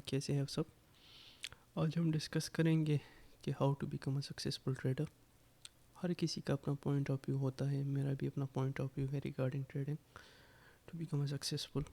कैसे हैं आप सब। आज हम डिस्कस करेंगे कि how to become a successful trader. हर किसी का अपना पॉइंट ऑफ व्यू होता है, मेरा भी अपना पॉइंट ऑफ व्यू है regarding trading. To become a successful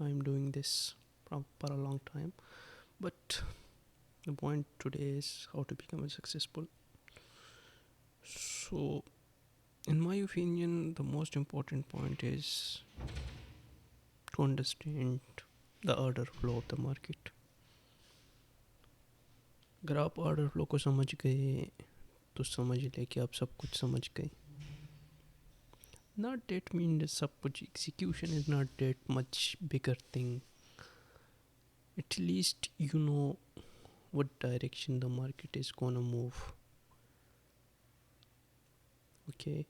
I am doing this for a long time, but the point today is how to become a successful. So in my opinion the most important point is to understand the order flow of the market. अगर आप order flow को समझ गए तो समझ ले कि आप सब कुछ समझ गए. Not that means सब कुछ execution is not that much bigger thing. At least you know what direction the market is gonna move. Okay.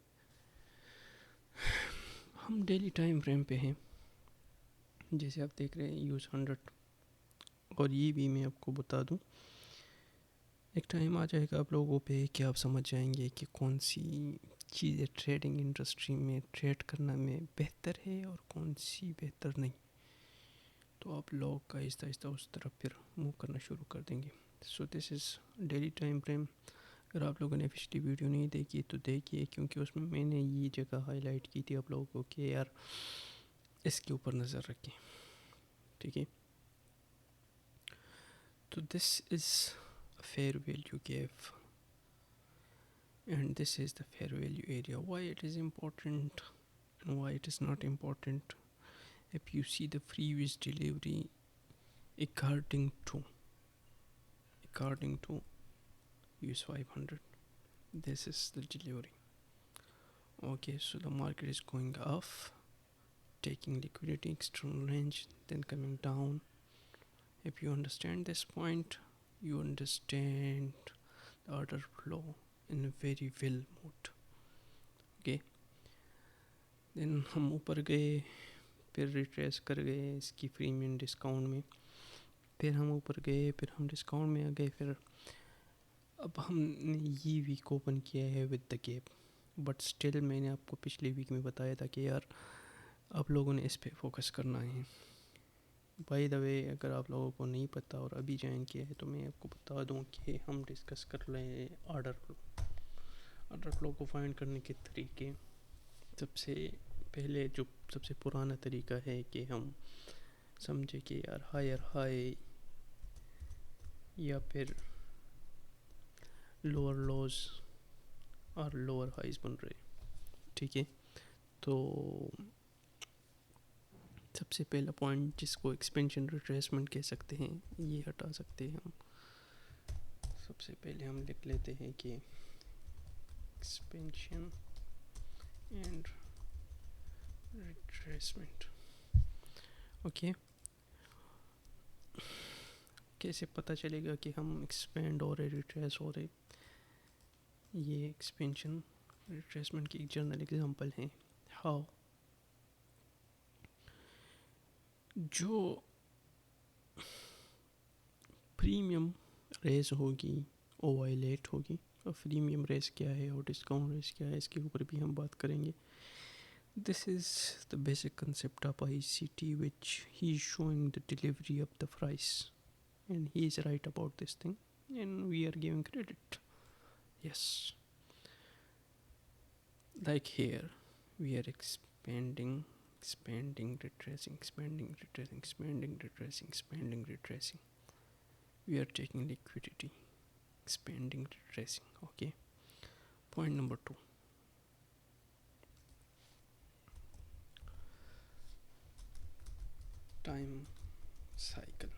हम डेली टाइम फ्रेम पे हैं, जैसे आप देख रहे हैं यूज़ 100. और ये भी मैं आपको बता दूं, एक टाइम आ जाएगा आप लोगों पे कि आप समझ जाएंगे कि कौन सी चीज़ें ट्रेडिंग इंडस्ट्री में ट्रेड करना में बेहतर है और कौन सी बेहतर नहीं. तो आप लोग आहिस्ता आहिस्ता उस तरफ फिर मूव करना शुरू कर देंगे. So this is daily time frame. अगर आप लोगों ने पिछली वीडियो नहीं देखी तो देखिए, क्योंकि उसमें मैंने ये जगह हाईलाइट की थी आप लोगों को कि यार इसके ऊपर नज़र रखें. ठीक है, तो this is fair value gap and this is the fair value area. Why it is important and why it is not important? If you see the previous delivery according to US 500, this is the delivery. Okay, so the market is going up, taking liquidity external range, then coming down. If you understand this point, you understand the order flow in a very well mode. Okay, then हम ऊपर गए, फिर retrace कर गए इसकी premium discount में, फिर हम ऊपर गए, फिर हम डिस्काउंट में आ गए, फिर अब हमने ये वीक ओपन किया है with the gap. But still मैंने आपको पिछले वीक में बताया था कि यार आप लोगों ने इस पे फोकस करना है. बाय द वे, अगर आप लोगों को नहीं पता और अभी ज्वाइन किया है तो मैं आपको बता दूं कि हम डिस्कस कर रहे हैं ऑर्डर फ्लो. ऑर्डर फ्लो को फाइंड करने के तरीके, सबसे पहले जो सबसे पुराना तरीका है कि हम समझे कि यार हायर हाई या फिर लोअर लोज और लोअर हाइज बन रहे. ठीक है, तो सबसे पहला पॉइंट जिसको एक्सपेंशन रिट्रेसमेंट कह सकते हैं, ये हटा सकते हैं हम. सबसे पहले हम लिख लेते हैं कि एक्सपेंशन एंड रिट्रेसमेंट. ओके, कैसे पता चलेगा कि हम एक्सपेंड हो रहे रिट्रेस हो रहे? ये एक्सपेंशन रिट्रेसमेंट की एक जनरल एग्जांपल है. हाउ? जो प्रीमियम रेस होगी वो वायलेट होगी. और प्रीमियम रेस क्या है और डिस्काउंट रेस क्या है, इसके ऊपर भी हम बात करेंगे. This is the basic concept of ICT which he is showing the delivery of the price and he is right about this thing and we are giving credit. Yes, like here we are expanding, retracing, expanding, retracing, expanding, retracing, expanding, retracing. We are taking liquidity, expanding, retracing. Okay, point number 2, time cycle.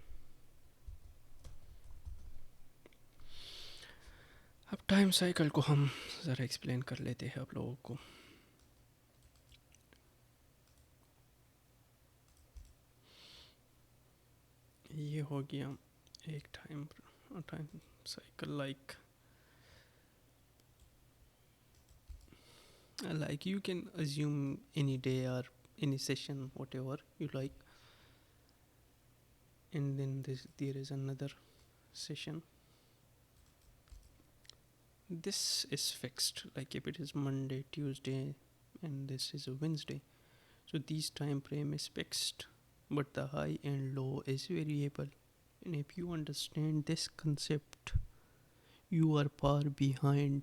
अब time cycle को हम ज़रा explain कर लेते हैं आप लोगों को. ये हो गया एक time cycle, like you can assume any day or any session, whatever you like, and then there is another session. This is fixed, like if it is Monday, Tuesday, and this is a Wednesday, so this time frame is fixed, but the high and low is variable. And if you understand this concept, you are far behind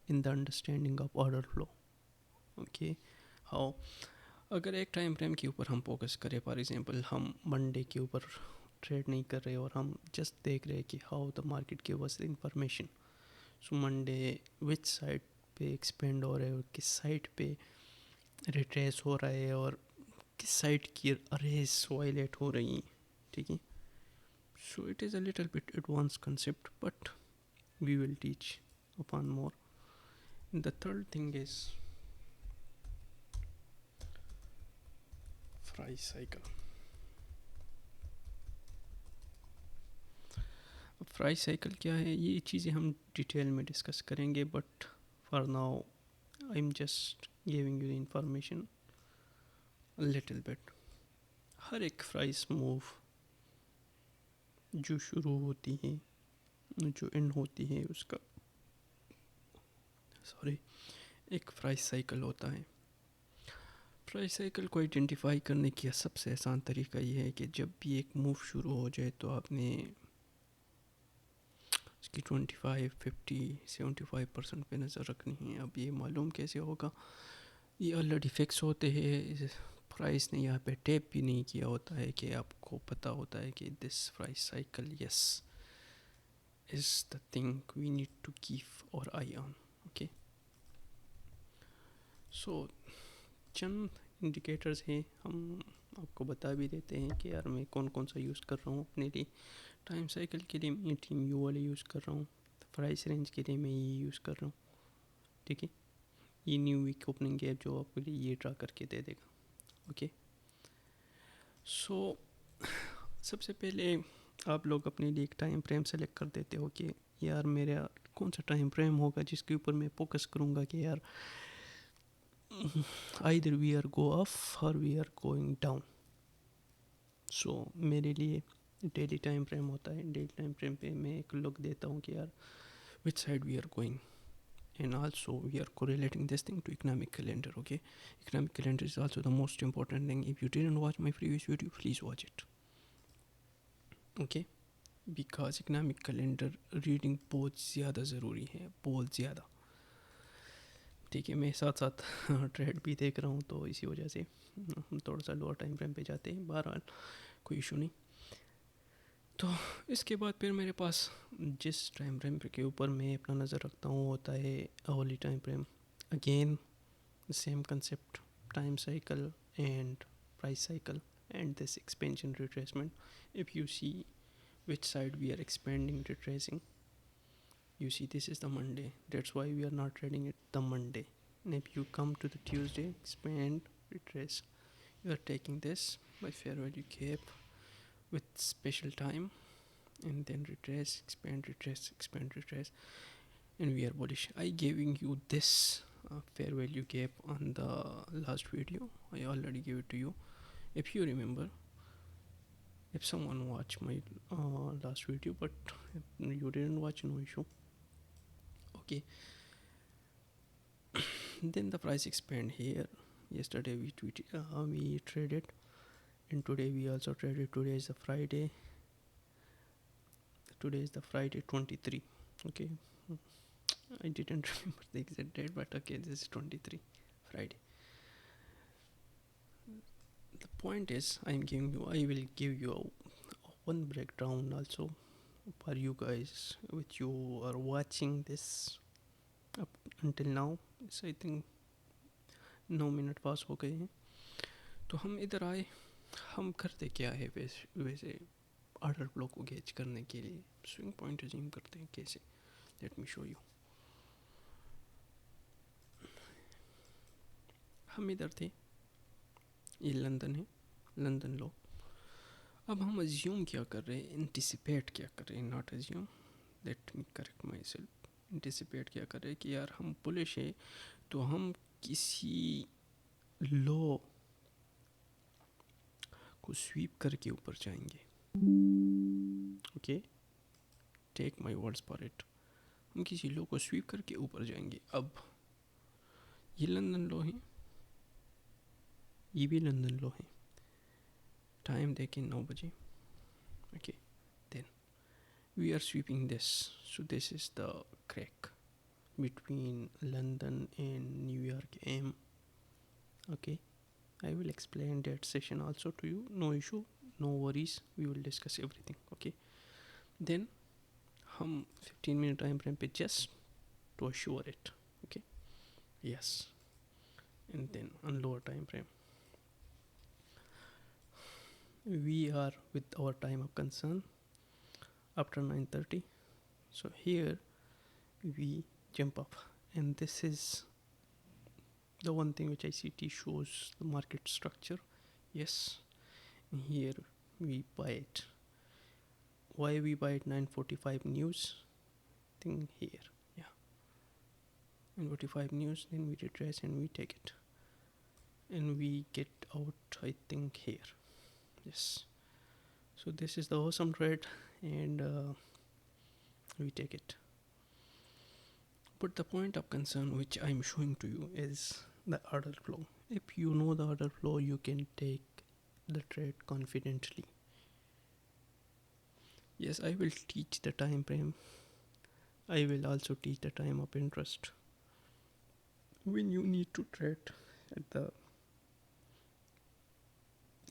in the understanding of order flow. Okay, how अगर एक time frame के ऊपर हम focus करें, for example हम Monday के ऊपर trade नहीं कर रहे और हम जस्ट देख रहे हैं कि how the market give us the information. So Monday which side पे एक्सपेंड हो रहा है और किस साइड पे रिट्रेस हो रहा है और किस साइड की रेस वायलेट हो रही हैं. ठीक है. So it is a little bit advance concept but we will teach upon more. The third thing is price cycle. Price cycle क्या है, ये चीज़ें हम डिटेल में डिस्कस करेंगे, but for now I am just giving you the information little bit. हर एक price move जो शुरू होती है, जो एंड होती है, उसका एक प्राइस साइकिल होता है. प्राइस साइकिल को आइडेंटिफाई करने का सबसे आसान तरीका ये है कि जब भी एक मूव शुरू हो जाए तो आपने इसकी 25, 50, 75% पे नज़र रखनी है. अब ये मालूम कैसे होगा, ये ऑलरेडी फिक्स होते हैं. प्राइस ने यहाँ पे टैप भी नहीं किया होता है कि आपको पता होता है कि this price cycle yes is the thing we need to keep our eye on. Okay, so चंद इंडिकेटर्स हैं, हम आपको बता भी देते हैं कि यार मैं कौन कौन सा यूज़ कर रहा हूँ अपने लिए. टाइम साइकिल के लिए मैं टीम यू वाले यूज़ कर रहा हूँ. प्राइस रेंज के लिए मैं ये यूज़ कर रहा हूँ. ठीक है, ये न्यू वीक ओपनिंग गैप जो आपके लिए ये ड्रा करके दे देगा. ओके, सो सबसे पहले आप लोग अपने लिए एक टाइम फ्रेम सेलेक्ट कर देते हो कि यार मेरा कौन सा टाइम फ्रेम होगा जिसके ऊपर मैं फोकस करूँगा कि यार either we are go up or we are going down. सो मेरे लिए डेली टाइम फ्रेम होता है. डेली टाइम फ्रेम पे मैं एक लुक देता हूँ कि यार which side we are going, and also we are correlating this thing to economic calendar. Okay, economic calendar is also the most important thing. If you didn't watch my previous video, please watch it. Okay, because economic calendar reading बहुत ज़्यादा ज़रूरी है, बहुत ज़्यादा. ठीक है, मैं साथ साथ ट्रेड भी देख रहा हूँ तो इसी वजह से हम थोड़ा सा लोअर टाइम फ्रेम पे जाते हैं. बहरहाल कोई इशू नहीं. तो इसके बाद फिर मेरे पास जिस टाइम फ्रेम के ऊपर मैं अपना नज़र रखता हूँ होता है hourly time frame. Again same concept, time cycle and price cycle and this expansion retracement. If you see which side we are expanding retracing, you see this is the Monday, that's why we are not trading it the Monday. And if you come to the Tuesday, expand retrace, you are taking this by fair value gap with special time, and then retrace, expand, retrace, expand, retrace, and we are bullish. I giving you this fair value gap on the last video. I already gave it to you. If you remember, if someone watched my last video but you didn't watch, no issue. Okay, then the price expand here. Yesterday we tweeted, we traded, and today we also traded. Today is the Friday. Today is the Friday 23. Okay, I didn't remember the exact date, but okay, this is 23 Friday. The point is, I will give you one breakdown also for you guys which you are watching this up until now. So I think 9 minute पास हो गए हैं. तो हम इधर आए, हम करते क्या है वैसे ऑर्डर फ्लो को गेज करने के लिए स्विंग पॉइंट अज्यूम करते हैं कैसे. Let me show you. हम इधर थे, ये लंदन है, लंदन लो. अब हम अज्यूम क्या कर रहे हैं, एंटिसिपेट क्या कर रहे हैं, not assume, let me correct my self. Anticipate क्या कर रहे हैं कि यार हम बुलिश है तो हम किसी लो को स्वीप करके ऊपर जाएंगे. Okay, take my words for it. हम किसी लो को स्वीप करके ऊपर जाएंगे. अब ये लंदन लो है, ये भी लंदन लो है. टाइम देखें 9 बजे. Okay, we are sweeping this. So this is the crack between London and New York M. Okay, I will explain that session also to you. No issue, no worries. We will discuss everything. Okay, then हम 15 minute time frame पे just to assure it. Okay, yes, and then on lower time frame we are with our time of concern after 9:30. So here we jump up, and this is the one thing which ICT shows the market structure. Yes, here we buy it. Why we buy it? 9:45 news thing here. Yeah, 9:45 news. Then we retrace and we take it, and we get out. I think here. Yes. So this is the awesome trade, and we take it. But the point of concern which I'm showing to you is the order flow. If you know the order flow, you can take the trade confidently. Yes, I will teach the time frame. I will also teach the time of interest. When you need to trade at the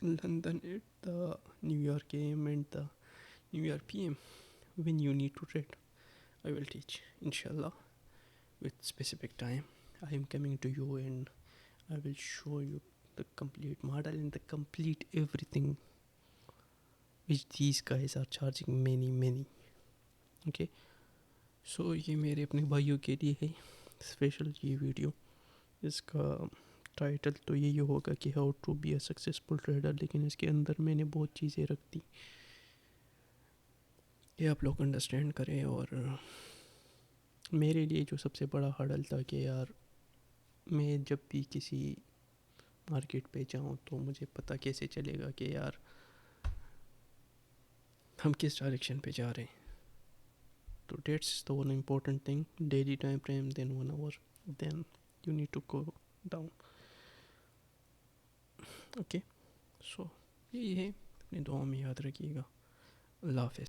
London, at the New York AM and the New York PM, when you need to trade, I will teach, inshallah, with specific time. I am coming to you and I will show you the complete model and the complete everything which these guys are charging many. Okay, so ये मेरे अपने भाइयों के लिए है special ये video. इसका title तो यही होगा कि how to be a successful trader, लेकिन इसके अंदर मैंने बहुत चीज़ें रख दी कि आप लोग अंडरस्टैंड करें. और मेरे लिए जो सबसे बड़ा हर्डल था कि यार मैं जब भी किसी मार्केट पे जाऊँ तो मुझे पता कैसे चलेगा कि यार हम किस डायरेक्शन पे जा रहे हैं. तो that's the one important thing. Daily time frame, then 1 hour, then you need to go down. Okay, so यही है. अपनी दुआ में याद रखिएगा. अल्लाह हाफ़िज़.